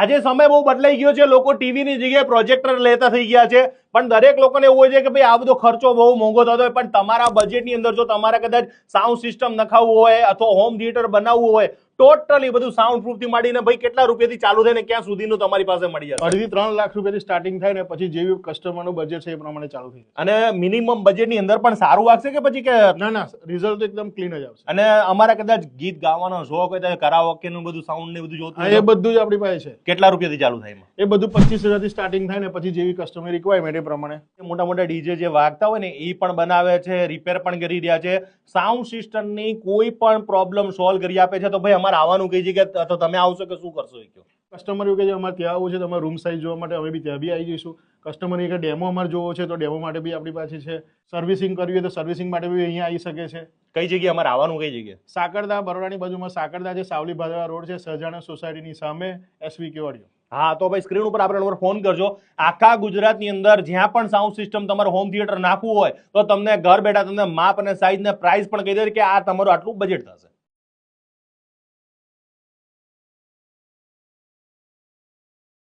આજે સમય બહુ બદલાઈ ગયો છે, લોકો ટીવીની જગ્યાએ પ્રોજેક્ટર લેતા થઈ ગયા છે, પણ દરેક લોકોને એવું હોય છે કે ભાઈ આ બધો ખર્ચો બહુ મોંઘો થતો હોય, પણ તમારા બજેટની અંદર જો તમારે કદાચ સાઉન્ડ સિસ્ટમ નખાવવું હોય અથવા હોમ થિયેટર બનાવવું હોય, ટોટલી બધું સાઉન્ડ પ્રૂફ થી માંડીને ભાઈ કેટલા રૂપિયાથી ચાલુ થાય ને ક્યાં સુધીનું તમારી પાસે મળી જશે? 2.5 થી 3 લાખ રૂપિયાથી સ્ટાર્ટિંગ થાય ને પછી જેવી કસ્ટમરનું બજેટ છે એ પ્રમાણે ચાલુ થઈ જાય. અને મિનિમમ બજેટની અંદર પણ સારું વાગશે કે પછી કે ના રિઝલ્ટ એકદમ ક્લીન જ આવશે. અને અમારા કદાચ ગીત ગાવાનો શોખ હોય તો કરાઓકે નું બધું સાઉન્ડ ને બધું જોતું હા, હોય એ બધું જ આપણી પાસે છે. કેટલા રૂપિયાથી ચાલુ થાય એમાં? એ બધું 25,000 થી સ્ટાર્ટિંગ થાય ને પછી જેવી કસ્ટમર રિક્વાયરમેન્ટ એ પ્રમાણે. મોટા મોટા ડીજે જે વાગતા હોય ને એ પણ બનાવે છે, રિપેર પણ કરી રહ્યા છે, સાઉન્ડ સિસ્ટમની કોઈ પણ પ્રોબ્લેમ સોલ્વ કરી આપે છે. તો ભાઈ અમારે આવવાનું કઈ જગ્યાએ તો તમે આવશો કે શું કરશો? કસ્ટમર એવું કહે છે અમારે ત્યાં આવવું છે, તમારે રૂમ સાઇઝ જોવા માટે અમે બી ત્યાં બી આવી જઈશું. કસ્ટમર એક ડેમો અમારે જોવો છે તો ડેમો માટે બી આપણી પાસે છે. સર્વિસિંગ કરવી હોય તો સર્વિસિંગ માટે બી અહીંયા આવી શકે છે. કઈ જગ્યાએ અમારે આવવાનું? કઈ જગ્યાએ? સાકરદા, બરોડાની બાજુમાં સાકરદા છે, સાવલી ભાદરા રોડ છે, સહજાનંદ સોસાયટીની સામે, SV કેવાડીઓ. હા, તો ભાઈ સ્ક્રીન ઉપર આપણે ફોન કરજો. આખા ગુજરાતની અંદર જ્યાં પણ સાઉન્ડ સિસ્ટમ તમારે હોમ થિયેટર નાખવું હોય તો તમને ઘર બેઠા તમને માપ અને સાઇઝ ને પ્રાઇસ પણ કહી દે કે આ તમારું આટલું બજેટ થશે.